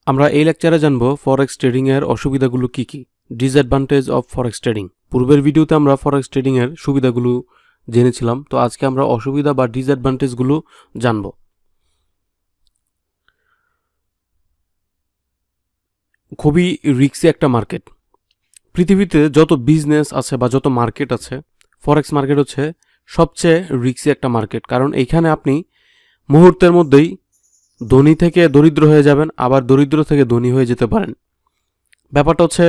আমরা এই লেকচারে জানব ফরেক্স ট্রেডিং এর অসুবিধাগুলো কি কি, ডিসঅ্যাডভান্টেজ অফ ফরেক্স ট্রেডিং। পূর্বের ভিডিওতে আমরা ফরেক্স ট্রেডিং এর সুবিধাগুলো জেনেছিলাম, তো আজকে আমরা অসুবিধা বা ডিসঅ্যাডভান্টেজগুলো জানব। খুবই রিস্কি একটা মার্কেট। পৃথিবীতে যত বিজনেস আছে বা যত মার্কেট আছে, ফরেক্স মার্কেট হচ্ছে সবচেয়ে রিস্কি একটা মার্কেট। কারণ এইখানে আপনি মুহূর্তের মধ্যেই ধনী থেকে দরিদ্র হয়ে যাবেন, আবার দরিদ্র থেকে ধনী হয়ে যেতে পারেন। ব্যাপারটা হচ্ছে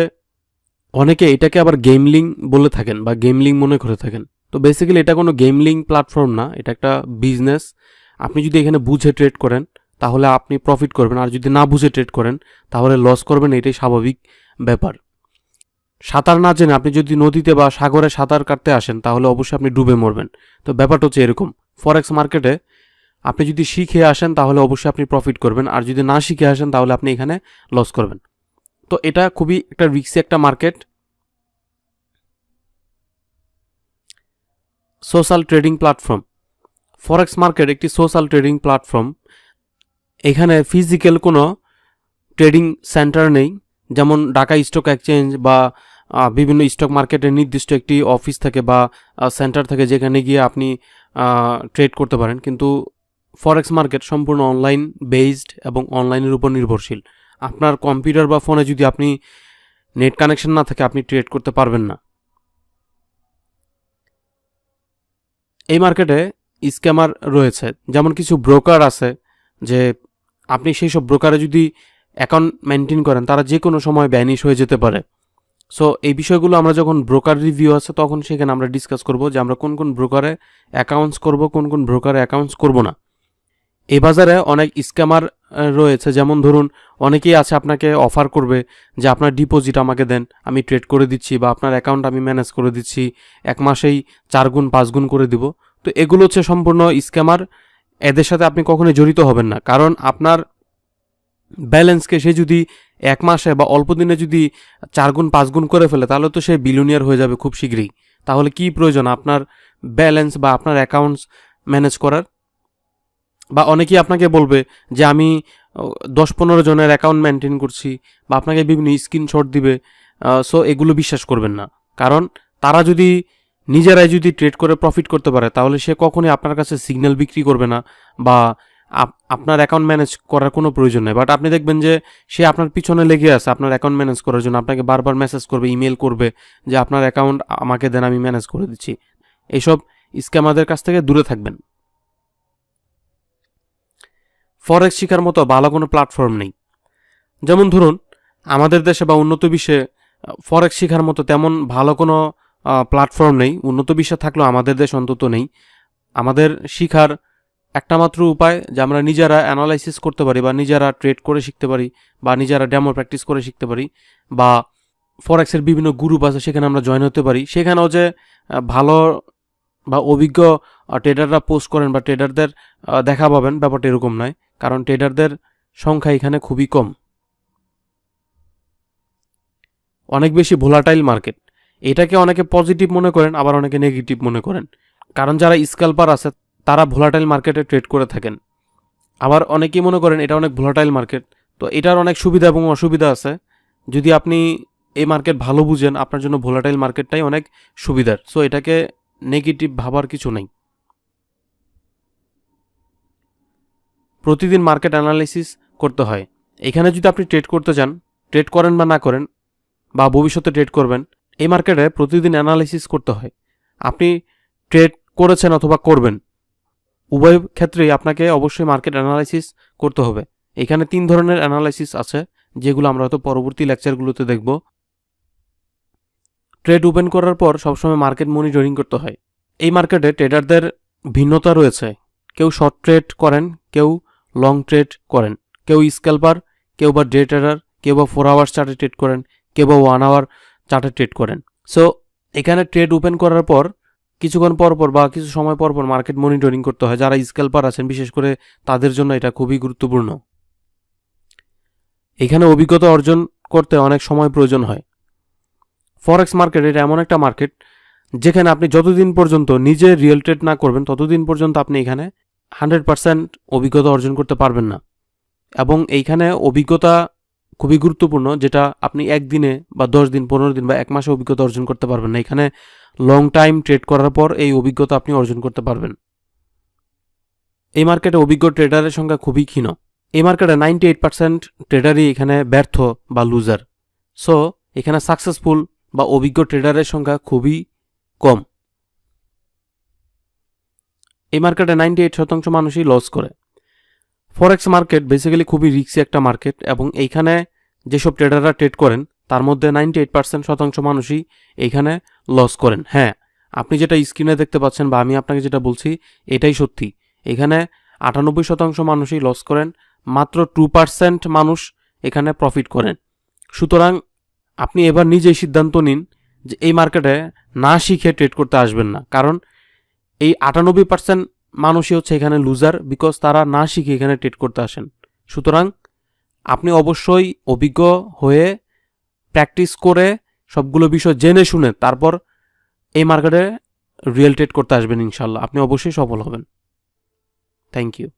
অনেকে এটাকে আবার গেমলিং বলে থাকেন বা গেমলিং মনে করে থাকেন। তো বেসিক্যালি এটা কোনো গেমলিং প্ল্যাটফর্ম না, এটা একটা বিজনেস। আপনি যদি এখানে বুঝে ট্রেড করেন তাহলে আপনি প্রফিট করবেন, আর যদি না বুঝে ট্রেড করেন তাহলে লস করবেন, এটাই স্বাভাবিক ব্যাপার। সাঁতার না জেনে আপনি যদি নদীতে বা সাগরে সাঁতার কাটতে আসেন তাহলে অবশ্যই আপনি ডুবে মরবেন। তো ব্যাপারটা হচ্ছে এরকম, ফরেক্স মার্কেটে আপনি যদি শিখে আসেন তাহলে অবশ্যই আপনি প্রফিট করবেন, আর যদি না শিখে আসেন তাহলে আপনি এখানে লস করবেন। তো এটা খুবই একটা রিস্কি একটা মার্কেট। সোশ্যাল ট্রেডিং প্ল্যাটফর্ম, ফরেক্স মার্কেট একটি সোশ্যাল ট্রেডিং প্ল্যাটফর্ম। এখানে ফিজিক্যাল কোনো ট্রেডিং সেন্টার নেই, যেমন ঢাকা স্টক এক্সচেঞ্জ বা বিভিন্ন স্টক মার্কেটের নির্দিষ্ট একটি অফিস থাকে বা সেন্টার থাকে যেখানে গিয়ে আপনি ট্রেড করতে পারেন। কিন্তু ফরেক্স মার্কেট সম্পূর্ণ অনলাইন বেসড এবং অনলাইনের উপর নির্ভরশীল। আপনার কম্পিউটার বা ফোনে যদি আপনি নেট কানেকশন না থাকে আপনি ট্রেড করতে পারবেন না। এই মার্কেটে স্ক্যামার রয়েছে, যেমন কিছু ব্রোকার আছে যে আপনি সেই সব ব্রোকারে যদি অ্যাকাউন্ট মেনটেন করেন তারা যে কোনো সময় ব্যানিশ হয়ে যেতে পারে। সো এই বিষয়গুলো আমরা যখন ব্রোকার রিভিউ আছে তখন সেখানে আমরা ডিসকাস করব যে আমরা কোন কোন ব্রোকারে অ্যাকাউন্টস করব, কোন কোন ব্রোকারে অ্যাকাউন্টস করব না। এই বাজারে অনেক স্ক্যামার রয়েছে, যেমন ধরুন অনেকেই আছে আপনাকে অফার করবে যে আপনার ডিপোজিট আমাকে দেন, আমি ট্রেড করে দিচ্ছি, বা আপনার অ্যাকাউন্ট আমি ম্যানেজ করে দিচ্ছি, 1 মাসেই 4 গুণ 5 গুণ করে দিব। তো এগুলো হচ্ছে সম্পূর্ণ স্ক্যামার। এদের সাথে আপনি কখনোই জড়িত হবেন না, কারণ আপনার ব্যালেন্সকে সে যদি 1 মাসে বা অল্প দিনে যদি 4 গুণ 5 গুণ করে ফেলে তাহলে তো সে বিলিয়নিয়ার হয়ে যাবে খুব শীঘ্রই। তাহলে কি প্রয়োজন আপনার ব্যালেন্স বা আপনার অ্যাকাউন্টস ম্যানেজ করার? বা অনেকেই আপনাকে বলবে যে আমি 10-15 জনের অ্যাকাউন্ট মেনটেন করছি, বা আপনাকে বিভিন্ন স্ক্রিনশট দিবে। সো এগুলো বিশ্বাস করবেন না, কারণ তারা যদি নিজেরাই যদি ট্রেড করে প্রফিট করতে পারে তাহলে সে কখনোই আপনার কাছে সিগন্যাল বিক্রি করবে না, বা আপনার অ্যাকাউন্ট ম্যানেজ করার কোনো প্রয়োজন নেই। বাট আপনি দেখবেন যে সে আপনার পিছনে লেগে আছে আপনার অ্যাকাউন্ট ম্যানেজ করার জন্য, আপনাকে বারবার মেসেজ করবে, ইমেল করবে যে আপনার অ্যাকাউন্ট আমাকে দেন, আমি ম্যানেজ করে দিচ্ছি। এইসব স্ক্যামারদের কাছ থেকে দূরে থাকবেন। ফরেক্স শেখার মতো ভালো কোনো প্ল্যাটফর্ম নেই। যেমন ধরুন আমাদের দেশে বা উন্নত বিশ্বে ফরেক্স শেখার মতো তেমন ভালো কোনো প্ল্যাটফর্ম নেই। উন্নত বিশ্বে থাকলেও আমাদের দেশ অন্তত নেই। আমাদের শিখার একটা মাত্র উপায় যে আমরা নিজেরা অ্যানালাইসিস করতে পারি, বা নিজেরা ট্রেড করে শিখতে পারি, বা নিজেরা ডেমো প্র্যাকটিস করে শিখতে পারি, বা ফরেক্সের বিভিন্ন গ্রুপ আছে সেখানে আমরা জয়েন হতে পারি। সেখানেও যে ভালো বা অভিজ্ঞ ট্রেডাররা পোস্ট করেন বা ট্রেডারদের দেখা পাবেন, ব্যাপারটা এরকম নয়, কারণ ট্রেডারদের সংখ্যা এখানে খুবই কম। অনেক বেশি ভোলাটাইল মার্কেট, এটাকে অনেকে পজিটিভ মনে করেন আবার অনেকে নেগেটিভ মনে করেন, কারণ যারা স্ক্যাল্পার আছে তারা ভোলাটাইল মার্কেটে ট্রেড করে থাকেন। আবার অনেকেই মনে করেন এটা অনেক ভোলাটাইল মার্কেট। তো এটার অনেক সুবিধা এবং অসুবিধা আছে। যদি আপনি এই মার্কেট ভালো বুঝেন আপনার জন্য ভোলাটাইল মার্কেটটাই অনেক সুবিধার। সো এটাকে নেগেটিভ ভাবার কিছু নেই। প্রতিদিন মার্কেট অ্যানালাইসিস করতে হয়। এখানে যদি আপনি ট্রেড করতে চান, ট্রেড করেন বা না করেন, বা ভবিষ্যতে ট্রেড করবেন, এই মার্কেটে প্রতিদিন অ্যানালাইসিস করতে হয়। আপনি ট্রেড করেছেন অথবা করবেন, উভয় ক্ষেত্রেই আপনাকে অবশ্যই মার্কেট অ্যানালাইসিস করতে হবে। এখানে 3 ধরনের অ্যানালাইসিস আছে যেগুলো আমরা হয়তো পরবর্তী লেকচারগুলোতে দেখব। ট্রেড ওপেন করার পর সবসময় মার্কেট মনিটরিং করতে হয়। এই মার্কেটে ট্রেডারদের ভিন্নতা রয়েছে। কেউ শর্ট ট্রেড করেন, কেউ লং ট্রেড করেন, কেউ স্ক্যাল্পার, কেউ বা ডে ট্রেডার, কেউ বা 4 আওয়ার্স চার্টে ট্রেড করেন, কেউ বা 1 আওয়ার চার্টে ট্রেড করেন। সো এখানে ট্রেড ওপেন করার পর কিছুক্ষণ পরপর বা কিছু সময় পরপর মার্কেট মনিটরিং করতে হয়। যারা স্ক্যাল্পার আছেন বিশেষ করে তাদের জন্য এটা খুবই গুরুত্বপূর্ণ। এখানে অভিজ্ঞতা অর্জন করতে অনেক সময় প্রয়োজন হয়। ফরেক্স মার্কেট এটা এমন একটা মার্কেট যেখানে আপনি যতদিন পর্যন্ত নিজে রিয়েল ট্রেড না করবেন ততদিন পর্যন্ত আপনি এখানে 100% অভিজ্ঞতা অর্জন করতে পারবেন না। এবং এইখানে অভিজ্ঞতা খুবই গুরুত্বপূর্ণ, যেটা আপনি একদিনে বা 10 দিন 15 দিন বা 1 মাসে অভিজ্ঞতা অর্জন করতে পারবেন না। এখানে লং টাইম ট্রেড করার পর এই অভিজ্ঞতা আপনি অর্জন করতে পারবেন। এই মার্কেটে অভিজ্ঞ ট্রেডারের সংখ্যা খুবই ক্ষীণ। এই মার্কেটে 98% ট্রেডারই এখানে ব্যর্থ বা লুজার। সো এখানে সাকসেসফুল বা অভিজ্ঞ ট্রেডারের সংখ্যা খুবই কম। এই মার্কেটে 98% মানুষই লস করে। ফরেক্স মার্কেট বেসিক্যালি খুবই রিস্কি একটা মার্কেট, এবং এইখানে যেসব ট্রেডাররা ট্রেড করেন তার মধ্যে 98% মানুষই এইখানে লস করেন। হ্যাঁ, আপনি যেটা স্ক্রিনে দেখতে পাচ্ছেন বা আমি আপনাকে যেটা বলছি এটাই সত্যি। এখানে 98% মানুষই লস করেন, মাত্র 2% মানুষ এখানে প্রফিট করেন। সুতরাং আপনি এবার নিজেই সিদ্ধান্ত নিন যে এই মার্কেটে না শিখে ট্রেড করতে আসবেন না, কারণ এই 98% মানুষই হচ্ছে এখানে লুজার, বিকজ তারা না শিখে এখানে ট্রেড করতে আসেন। সুতরাং আপনি অবশ্যই অভিজ্ঞ হয়ে প্র্যাকটিস করে সবগুলো বিষয় জেনে শুনে তারপর এই মার্কেটে রিয়েল ট্রেড করতে আসবেন। ইনশাল্লাহ আপনি অবশ্যই সফল হবেন। Thank you.